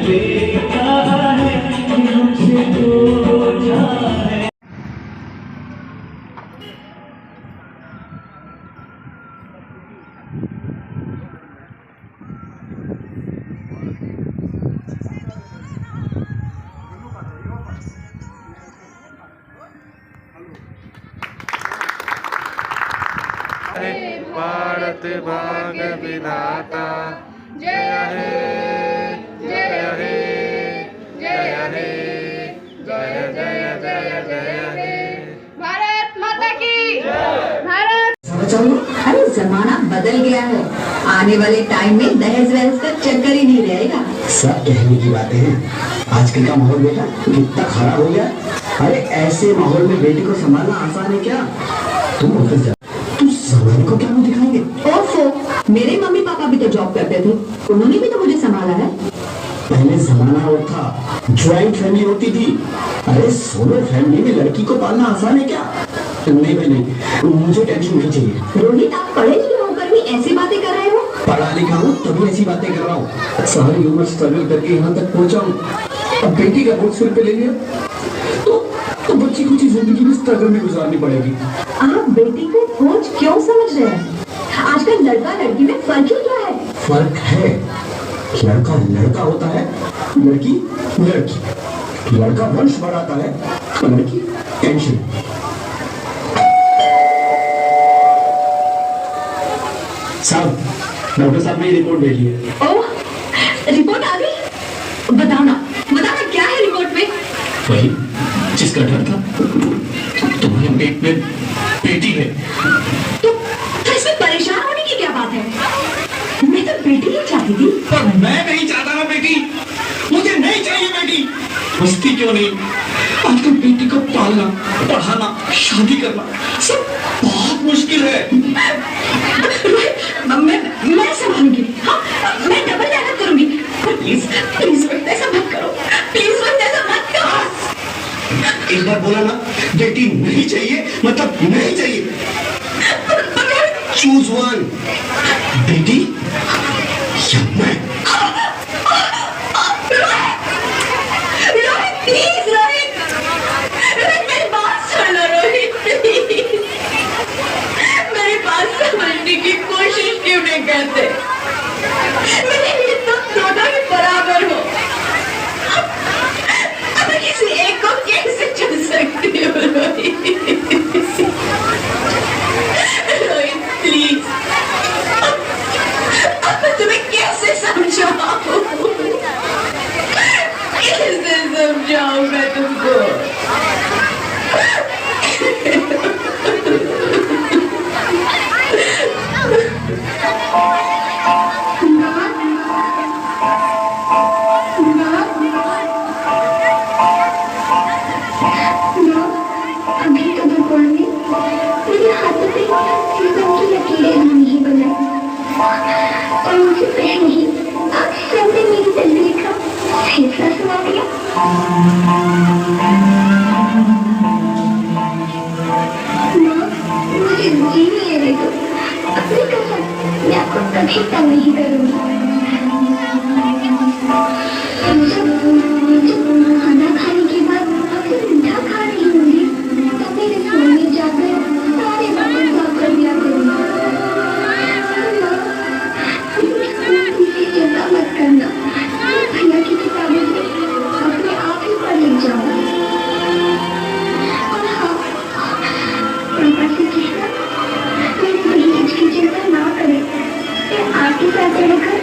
देखा है कि हमसे पूछा है। भारत भाग विधाता जय हे जय हे जय हे जय जय जय जय हे भारत माता की भारत। अरे जमाना बदल गया है, आने वाले टाइम में दहेज वहेज का चक्कर ही नहीं रहेगा। सब कहने की बातें हैं, आजकल का माहौल देखा कितना खराब हो गया। अरे ऐसे माहौल में बेटी को संभालना आसान है क्या? तुम ऑफिस जा, तुम समाज को क्या मुंह दिखाएंगे? ओफो, मेरे मम्मी पापा भी तो जॉब करते थे, उन्होंने भी तो मुझे संभाला है। पहले जमाना और था, ज्वाइंट फैमिली होती थी। अरे सोलो फैमिली में लड़की को पालना आसान है क्या? नहीं भाई नहीं, मुझे टेंशन नहीं चाहिए। रोहित, आप पढ़े लिखे होकर भी ऐसी बातें कर रहे हो? पढ़ा लिखा हूँ तभी ऐसी बातें कर रहा हूँ। सारी उम्र स्ट्रगल करके यहाँ तक पहुँचा हूँ, अब बेटी का बोझ सिर पे ले लिया तो बच्ची को जिंदगी में स्ट्रगल में गुजारनी पड़ेगी। आप बेटी को बोझ क्यों समझ रहे हैं? आजकल लड़का लड़की में फर्क ही क्या है? फर्क है, लड़का लड़का होता है, लड़की लड़की। लड़का वंश बढ़ाता है और लड़की टेंशन। साहब, डॉक्टर साहब ने रिपोर्ट भेजी है। ओह, रिपोर्ट आ गई? बताना क्या है रिपोर्ट में? वही जिसका डर था, तुम्हारे पेट में बेटी है। तो इसमें परेशान होने की क्या बात है? मैं तो बेटी ही चाहती थी। पर मैं नहीं चाहता ना बेटी, मुझे नहीं चाहिए बेटी। पूछती क्यों नहीं? आजकल बेटी को पालना, पढ़ाना, शादी करना सब बहुत मुश्किल है। मैं संभालूंगी। हाँ, मैं डबल मेहनत करूंगी। प्लीज प्लीज ऐसा मत करो, प्लीज ऐसा मत करो। एक बार बोला ना, बेटी नहीं चाहिए मतलब नहीं चाहिए। चूज वन, बेटी या मैं। रोहित प्लीज, रोहित मेरी बात सुन लो रोहित प्लीज। मेरी बात समझने की कोशिश क्यों नहीं करते? मेरे लिए तुम दोनों ही बराबर हो। अब मैं किसी एक को कैसे चुन सकती हूँ रोहित? रोहित प्लीज, अब मैं तुम्हें कैसे समझाऊं? कैसे समझाऊं मैं तुमको? नहीं करूँगी। खाना खाने के बाद फिर मीठा खा रही होंगी, तब मेरे फोन में जाकर सारे बटन साफ कर दिया करूँगी। मुझे चिंता मत करना, भैया की किताबें से अपने आप ही पढ़ लिख जाऊँ। और हाँ, पापा से कहना मेरी बहन की चिंता ना करे, आपके साथ रहकर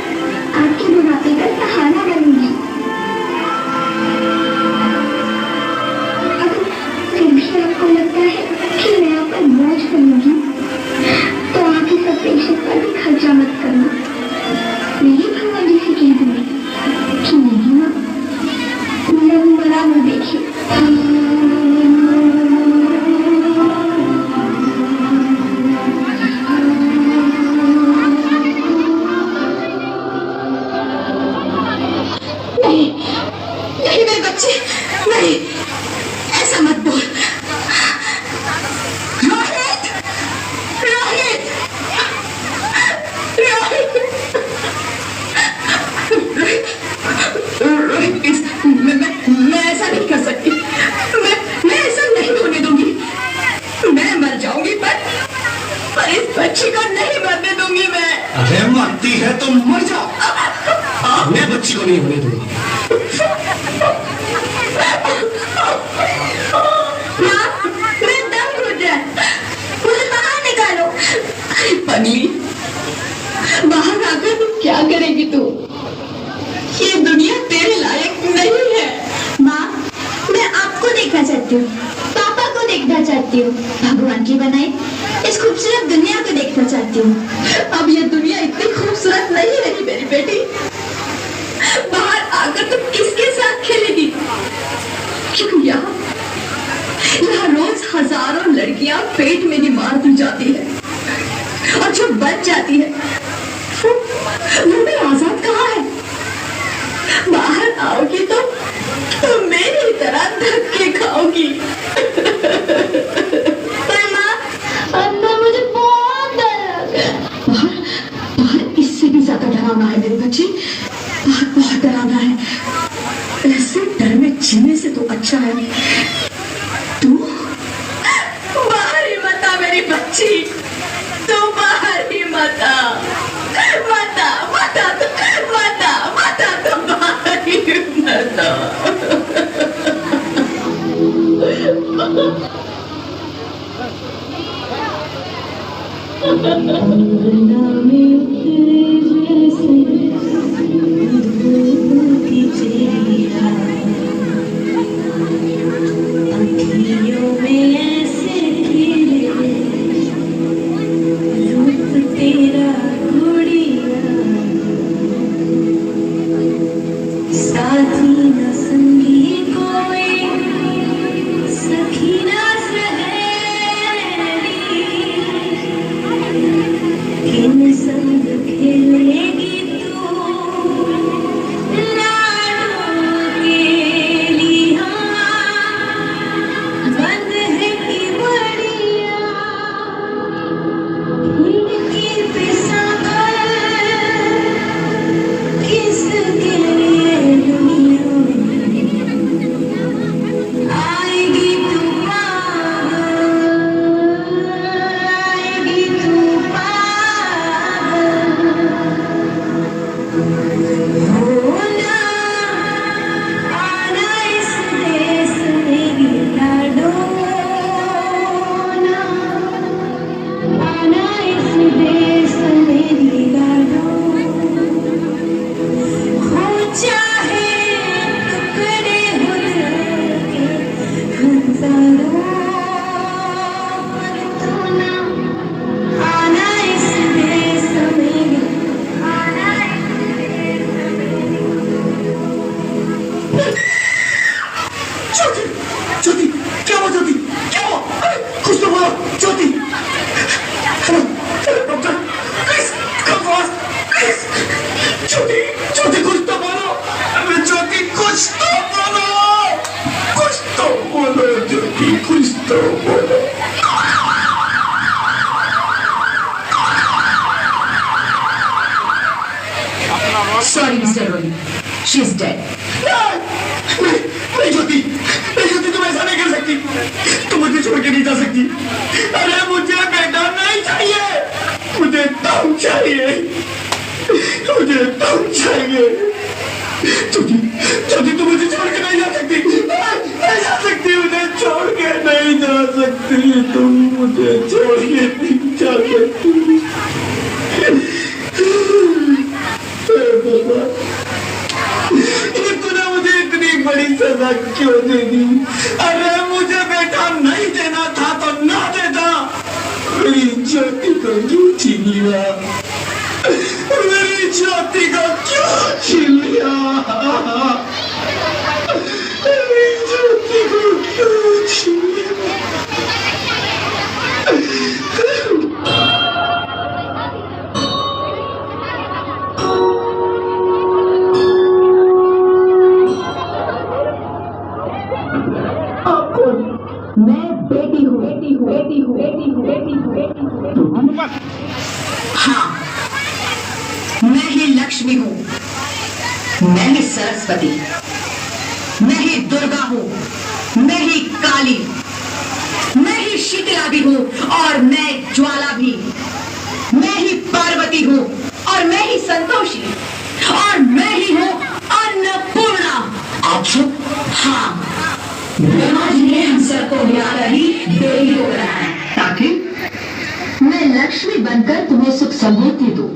तो मर जा, मैं बच्ची को नहीं होने दूंगा। मैं दम घुट रहा है, मुझे बाहर निकालो। अरे पगली, बाहर आकर तुम क्या करेगी तू? ये दुनिया तेरे लायक नहीं है। माँ, मैं आपको देखना चाहती हूँ, पापा को देखना चाहती हूँ, भगवान की बनाई इस खूबसूरत दुनिया को देखना चाहती हूँ। अब ये दुनिया इतनी खूबसूरत नहीं रही मेरी बेटी। बाहर आकर तुम किसके साथ खेलेगी? क्यों यहाँ रोज हजारों लड़कियां पेट में ही मार दी जाती है, और जो बच जाती है वो भी आजाद कहाँ है? बाहर आओगी तो मेरी तरह धक्के खाओगी। पर माँ, अंदर मुझे बहुत डर लग रहा है। बाहर इससे भी ज्यादा डरावना है मेरी बच्ची, बाहर बहुत डरावना है। ऐसे डर में जीने से तो अच्छा है तू बाहर ही मत आ मेरी बच्ची, तू बाहर ही मत आ, मत आ, मत आ, मत आ, मत आ, तू बाहर ही मत आ। अंगना में उतरे जैसे धूप की चिड़िया, पंखियों में ऐसे खिले रूप तेरा गुड़िया, साथी न संगी कोई, सखी न सहेली, किन संग खेलेगी तू लाडों के लिया, बंद है कि बढ़िया खिड़की पे सागर, किसके लिए दुनिया आएगी तू पागल, आएगी तू पागल, होना आना इस देश में लाडोना, आना इस देश में लाडोना, हो चाहे टुकड़े हो के हजारों, पर तू ना आना इस देश में, आना इस देश ज्योति, ज्योति, क्या हुआ ज्योति? क्या हुआ? कुछ तो बोलो Jyoti. Hello, hello doctor, please come fast, please. Jyoti, Jyoti कुछ तो बोलो, अरे ज्योति कुछ तो बोलो, कुछ तो बोलो ज्योति, कुछ तो बोलो। Sorry, Mr. Roy, she's dead. नहीं ज्योति, नहीं ज्योति, तुम ऐसा नहीं कर सकती, तुम मुझे छोड़ के नहीं जा सकती। अरे मुझे बेटा नहीं चाहिए, मुझे दम चाहिए, मुझे दम चाहिए। ज्योति, ज्योति तुम मुझे छोड़ के नहीं जा सकती, नहीं जा सकती, मुझे छोड़ के नहीं जा सकती, तुम मुझे छोड़ के नहीं जा सकती। तूने मुझे इतनी बड़ी सजा क्यों दे दी? अरे मुझे बेटा नहीं देना था तो ना देता, मेरी ज्योति को क्यों छीन लिया, मेरी ज्योति को क्यों छीन लिया, मेरी ज्योति को क्यों छीन लिया? मैं बेटी हूँ, बेटी हूँ, बेटी हूँ, बेटी हूँ, बेटी हूँ, बेटी हूँ। हाँ, मैं ही लक्ष्मी हूँ, मैं ही सरस्वती, मैं ही दुर्गा हूँ, मैं ही काली, मैं ही शीतला भी हूँ, और मैं ज्वाला भी, मैं ही पार्वती हूँ, और मैं ही संतोषी, और मैं ही हूँ अन्नपूर्णा। आप सब? हाँ, ब्रह्मा जी ने हम सबको ब्याह रही देवी को बनाया ताकि मैं लक्ष्मी बनकर तुम्हें सुख समृद्धि दूं,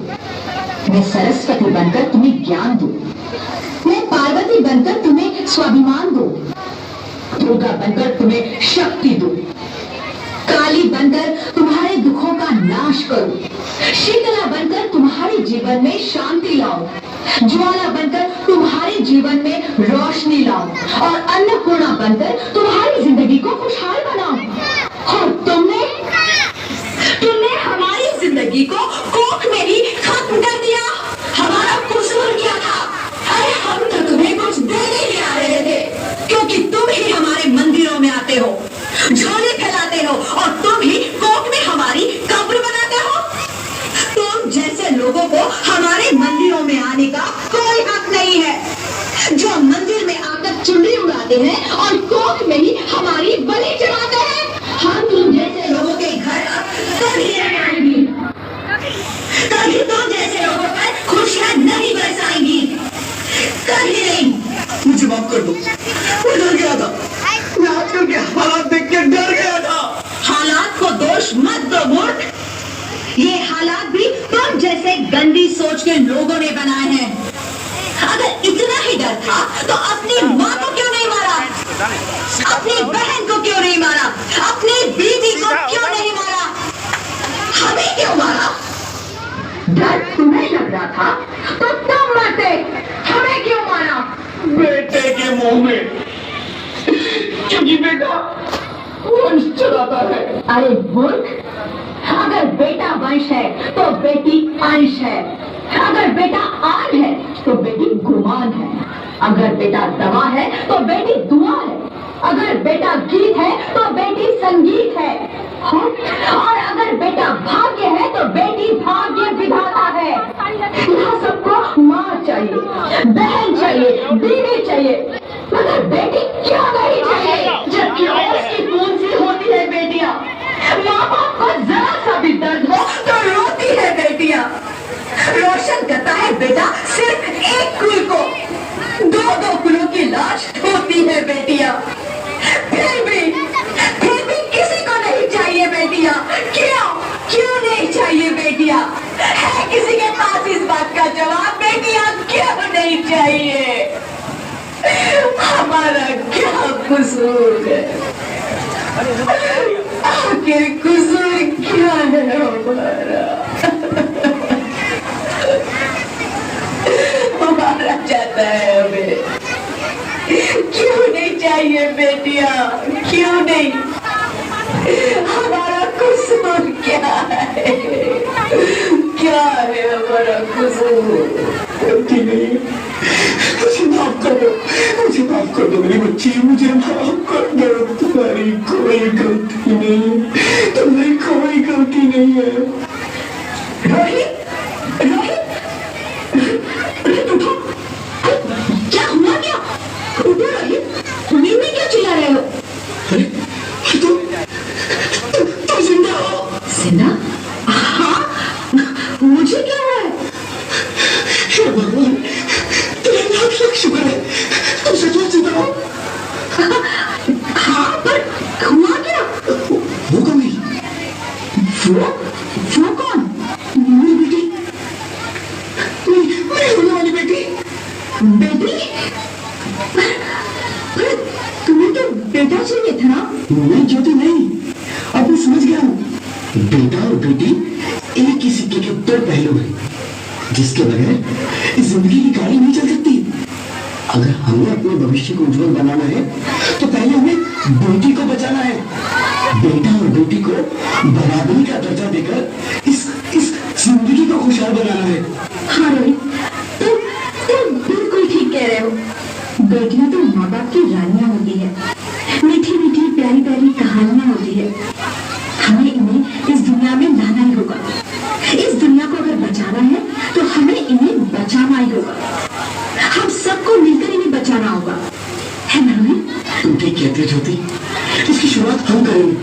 मैं सरस्वती बनकर तुम्हें ज्ञान दूं, मैं पार्वती बनकर तुम्हें स्वाभिमान दूं, दुर्गा बनकर तुम्हें शक्ति दूं, काली बनकर तुम्हारे दुखों का नाश करूं, शीतला बनकर तुम्हारे जीवन में शांति लाऊं, ज्वाला बनकर तुम्हारे जीवन में रोशनी लाऊं, और अन्नपूर्णा बनकर तुम्हारी जिंदगी को खुशहाल बनाऊं। और तुमने हमारी जिंदगी को कोख में ही खत्म कर दिया। हमारा कसूर क्या था? अरे हम तो तुम्हें कुछ देने ही आ रहे थे, क्योंकि तुम ही हमारे मंदिरों में आते हो, झोले फैलाते हो, और तुम ही कोख में हमारी कब्र बनाते हो। तुम जैसे लोगों को हमारे मंदिरों में आने का कोई हक नहीं है, जो मंदिर में आकर चुनरी उड़ाते हैं और कोख में ही हमारी बलि चढ़ाते हैं। हम तुम जैसे लोगों के घर कभी नहीं आएंगी, कभी तुम जैसे लोगों पर खुशियां नहीं बरसाएंगी, कभी नहीं। मुझे माफ कर दो, मैं डर गया था, मैं आजकल के हालात देख के डर गया था। हालात को दोष मत दो मूर्ख, ये हालात भी तुम जैसे गंदी सोच के लोगों ने बनाए हैं। अगर इतना ही डर था तो अपनी माँ को क्यों नहीं मारा, अपनी बहन को क्यों नहीं मारा, अपनी बीवी को क्यों नहीं मारा, हमें क्यों मारा? डर तुम्हें लग रहा था तो तुम मरते, हमें क्यों मारा? बेटे के मुंह में, क्योंकि बेटा वंश चलाता है। अरे मूर्ख, अगर बेटा वंश है तो बेटी अंश है, अगर बेटा आन है तो बेटी गुमान है, अगर बेटा दवा है तो बेटी दुआ है, अगर बेटा गीत है तो बेटी संगीत है, और अगर बेटा भाग्य है तो बेटी भाग्य विधाता है। यहाँ सबको माँ चाहिए, बहन चाहिए, बीवी चाहिए, मगर बेटी क्यों नहीं चाहिए? जबकि उसकी खून से होती है बेटियां। माँ बाप को जरा सा भी दर्द हो तो रोती है बेटियां। रोशन करता है बेटा सिर्फ एक कुल को, दो कुलों की लाश होती है बेटियां। फिर भी किसी को नहीं चाहिए बेटियां। क्यों नहीं चाहिए बेटियां? है किसी के पास इस बात का जवाब? बेटियां क्यों नहीं चाहिए? हमारा क्या कसूर है? आखिर कसूर क्या है हमारा? हमारा जाता है हमें। क्यों नहीं चाहिए बेटियां? क्यों नहीं? हमारा कसूर क्या है? क्या है हमारा कसूर? गलती नहीं, मुझे माफ कर दो, मुझे माफ कर दो मेरी बच्ची, मुझे माफ कर दो। तुम्हारी कोई गलती नहीं, तुम्हारी कोई गलती नहीं है। रोहित, उठो। क्या हुआ? क्या उठो रोहित, नींद में क्यों चिल्ला रहे हो? अरे तुम जिंदा हो? जिंदा? हाँ, मुझे क्या हुआ है? हे भगवान, तेरा लाख शुक्र है, तुम सचमुच जिंदा हो। हाँ, पर हुआ क्या? वो कौन है? वो कौन? मेरी बेटी, मेरी होने वाली बेटी। बेटी? पर तुम्हें तो बेटा चाहिए था ना? नहीं ज्योति नहीं, अब मैं समझ गया हूँ। बेटा और बेटी एक ही सिक्के के दो पहलू हैं, जिसके बगैर इस जिंदगी की गाड़ी नहीं चल सकती। अगर हमें अपने भविष्य को उज्जवल बनाना है तो पहले हमें बेटी को बचाना है। बेटा और बेटी को बराबरी का दर्जा देकर इस जिंदगी को खुशहाल बनाना है। हाँ रोहित, तुम बिल्कुल ठीक कह रहे हो। बेटियां तो माँ बाप की रानियां होती है, मीठी मीठी प्यारी प्यारी कहानियां होती है। हमें इन्हें इस दुनिया में लाना ही होगा। इस दुनिया को अगर बचाना है तो हमें इन्हें बचाना ही होगा। हम सबको मिलकर इन्हें बचाना होगा, है ना रोहित? तुम ठीक कहते हो ज्योति, इसकी शुरुआत हम करेंगे।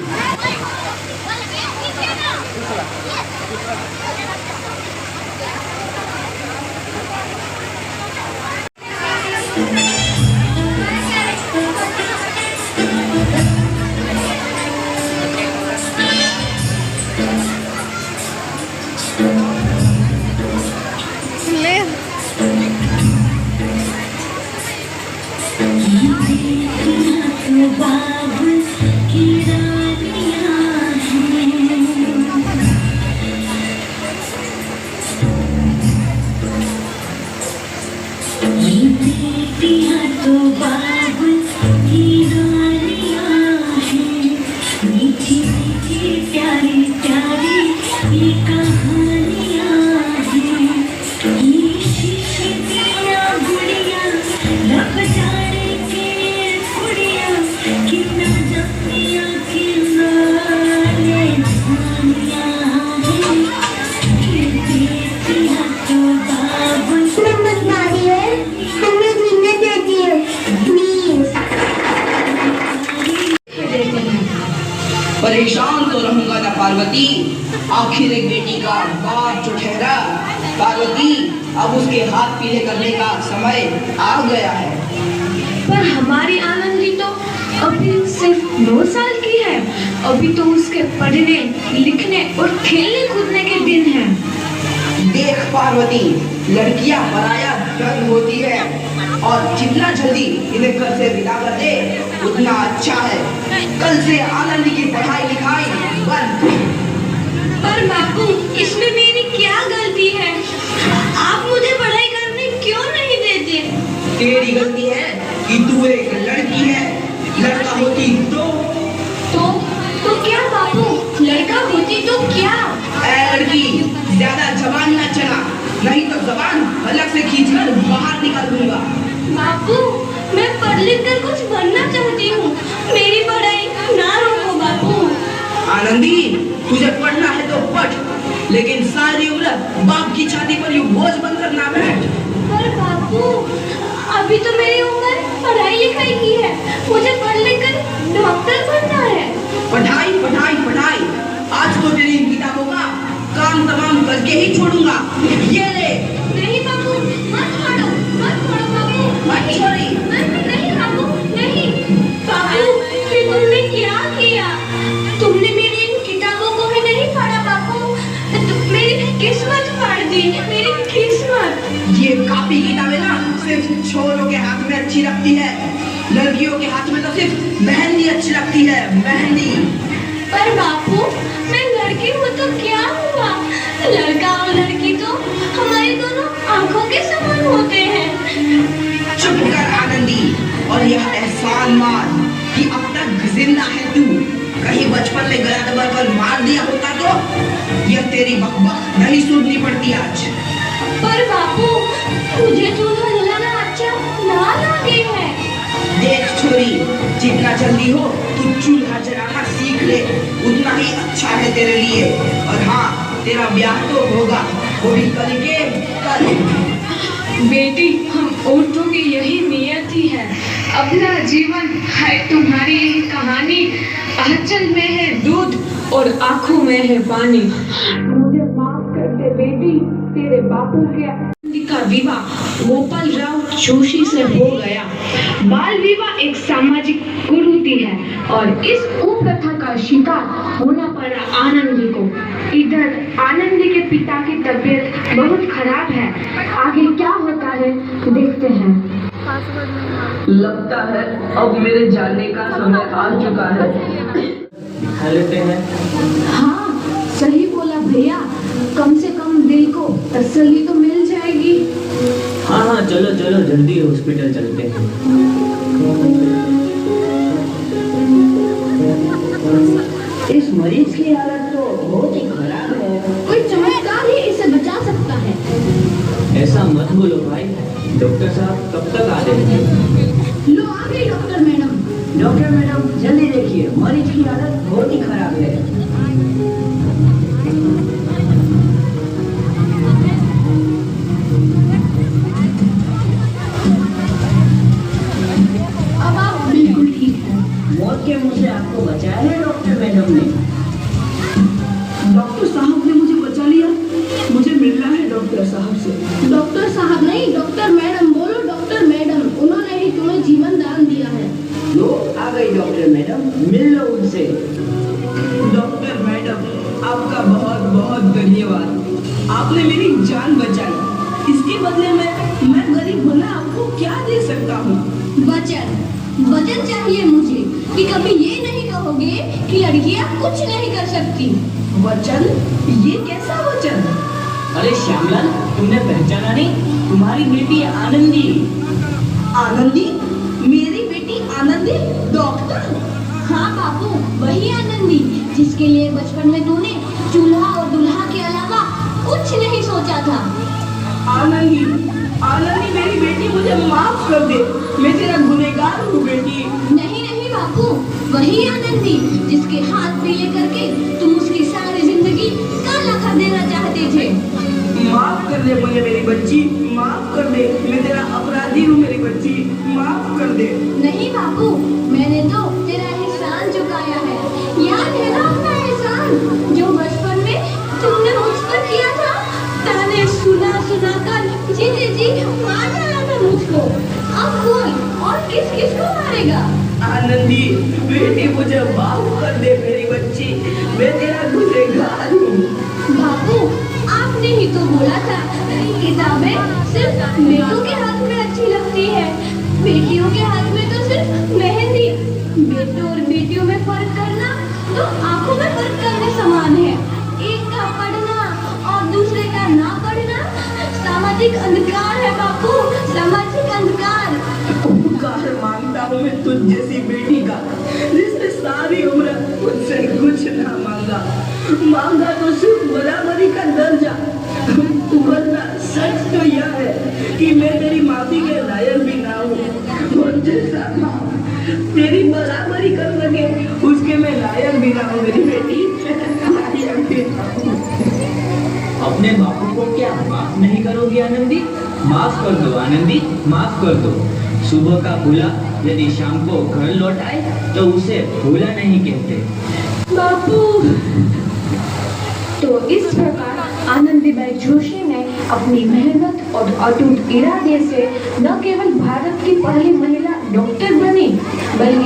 परेशान तो रहूंगा ना पार्वती, आखिर एक बेटी का बाप जो ठहरा। पार्वती, अब उसके हाथ पीले करने का समय आ गया है। पर हमारी आनंदी तो अभी सिर्फ 9 साल की है। अभी तो उसके पढ़ने, लिखने और खेलने कूदने के दिन हैं। देख पार्वती, लड़कियां पराया धन होती है और जितना जल्दी इन्हें घर से विदा कर दे उतना अच्छा है। कल से आनंद की पढ़ाई लिखाई बंद। पर बापू, इसमें मेरी क्या गलती है? आप मुझे पढ़ाई करने क्यों नहीं देते? तेरी गलती है कि तू एक लड़की है। लड़का होती तो क्या बापू? लड़का होती तो क्या? ऐ लड़की, ज्यादा जबान न चला, नहीं तो जबान अलग से खींचकर बाहर निकाल दूंगा। बापू, मैं पढ़ लिख कर कुछ बनना चाहती हूँ। मेरी पढ़ाई ना रोको बापू। आनंदी, तुझे पढ़ना है तो पढ़, लेकिन सारी उम्र बाप की छाती पर यूं बोझ बनकर ना बैठ। पर बापू, अभी तो मेरी उम्र पढ़ाई लिखाई की है। मुझे पढ़ लिख कर डॉक्टर बनना है। पढ़ाई पढ़ाई पढ़ाई, आज तो तेरी किताबों का काम तमाम करके ही छोड़ूंगा। ये ले। नहीं बापू, मत छोड़ो बापू। मत छोड़ी। नहीं बापू, नहीं। बापू, फिर तुमने क्या किया? तुमने मेरी इन किताबों को भी नहीं पढ़ा बापू। मेरी किस्मत फाड़ दी, मेरी किस्मत। ये कापी किताबें ना सिर्फ छोरों के हाथ में अच्छी लगती है, लड़कियों के हाथ में तो सिर्फ मेहंदी अच्छी लगती है, मेहंदी। पर बापू, मैं लड़की हूँ तो क्या हुआ? लड़का और लड़की तो हमारी दोनों आंखों के समान होते हैं। चुप कर आनंदी, और यह एहसान मान कि अब तक जिंदा है तू। कहीं बचपन में गला दबाकर मार दिया होता तो यह तेरी बकबक नहीं सुननी पड़ती आज। पर बापू, मुझे चूल्हा जलाना अच्छा ना लगे है। देख छोरी, जितना जल्दी हो तू चूल्हा जलाना सीख ले, उतना ही अच्छा है तेरे लिए। और हाँ, तेरा ब्याह तो होगा, वो भी कल के कल। बेटी, हम औरतों की यही नियति है। अपना जीवन है तुम्हारी यही कहानी। आंचल में है दूध और आंखों में है पानी। मुझे माफ कर दे बेटी, तेरे बापू के का विवाह गोपाल राव जोशी से हो गया। बाल विवाह एक सामाजिक कुरीति है और इस कुप्रथा का शिकार होना पड़ा आनंदी को। इधर आनंदी के पिता की तबीयत बहुत खराब है। आगे क्या होता है देखते हैं। लगता है अब मेरे जाने का समय आ चुका है। दिखा लेते हैं। हाँ, सही बोला भैया, कम से कम दिल को तसल्ली तो मिल जाएगी। हाँ हाँ, चलो चलो जल्दी हॉस्पिटल चलते हैं। इस मरीज की हालत तो बहुत ही खराब है। कोई चमत्कार ही इसे बचा सकता है। ऐसा मत बोलो भाई, डॉक्टर साहब कब तक आ जाएंगे? लो आ गई डॉक्टर मैडम। डॉक्टर मैडम, जल्दी देखिए, मरीज की हालत बहुत ही खराब है। अब आप बिल्कुल ठीक हैं। मौत के मुंह से आपको बचाया है डॉक्टर मैडम ने। डॉक्टर साहब ने मुझे बचा लिया। मुझे मिलना है डॉक्टर साहब से। डॉक्टर साहब नहीं, डॉक्टर मैडम बोलो। डॉक्टर मैडम, हूँ। वचन चाहिए मुझे कि कभी ये नहीं कहोगे कि लड़कियां कुछ नहीं कर सकती। वचन? ये कैसा वचन? अरे श्यामलाल, तुमने पहचाना नहीं? तुम्हारी बेटी आनंदी। आनंदी? मेरी बेटी आनंदी डॉक्टर? हाँ बापू, वही आनंदी जिसके लिए बचपन में तूने चूल्हा और दुल्हा के अलावा कुछ नहीं सोचा था। आनंदी, आनंदी मेरी बेटी, मुझे माफ कर दे, मैं तेरा गुनहगार हूँ बेटी। नहीं नहीं बापू, वही आनंदी जिसके हाथ पीले करके तुम उसकी सारी जिंदगी काला कर देना चाहते थे। माफ कर दे मुझे मेरी बच्ची, माफ कर दे, मैं तेरा अपराधी हूँ मेरी बच्ची, माफ कर दे। नहीं बापू, मैंने तो तेरा एहसान चुकाया है। याद है ना अपना एहसान जो बचपन में तुमने मुझ पर किया था? ताने सुना सुना कर जीते जी मार डाला था मुझको। अब बोल, और किस किस को मारेगा? आनंदी बेटी, मुझे माफ कर दे मेरी बच्ची, मैं तेरा गुनहगार हूँ। बापू, आपने ही तो बोला था किताबें सिर्फ बेटों के हाथ में अच्छी लगती है, बेटियों के हाथ में तो सिर्फ मेहंदी। बेटों और बेटियों में फर्क करना तो आंखों में फर्क करने समान है। एक का पढ़ना और दूसरे का ना पढ़ना सामाजिक अंधकार है बापू, सामाजिक अंधकार। उपकार मांगता हूँ मैं तुझ जैसी बेटी का, जिसने सारी उम्र मुझसे कुछ ना मांगा तो सिर्फ बराबरी का दर्जा। वरना सच तो यह है कि मैं तेरी माफी के लायक भी ना हूँ, और जैसा तेरी बराबरी कर सके उसके मैं लायक भी ना हूँ मेरी बेटी, लायक भी ना हूँ। अपने बापू को क्या माफ नहीं करोगी आनंदी? माफ कर दो आनंदी, माफ कर दो। सुबह का भूला यदि शाम को घर लौट आए तो उसे भूला नहीं कहते। बापू। तो इस प्रकार आनंदीबाई जोशी ने अपनी मेहनत और अटूट इरादे से न केवल भारत की पहली महिला डॉक्टर बनी, बल्कि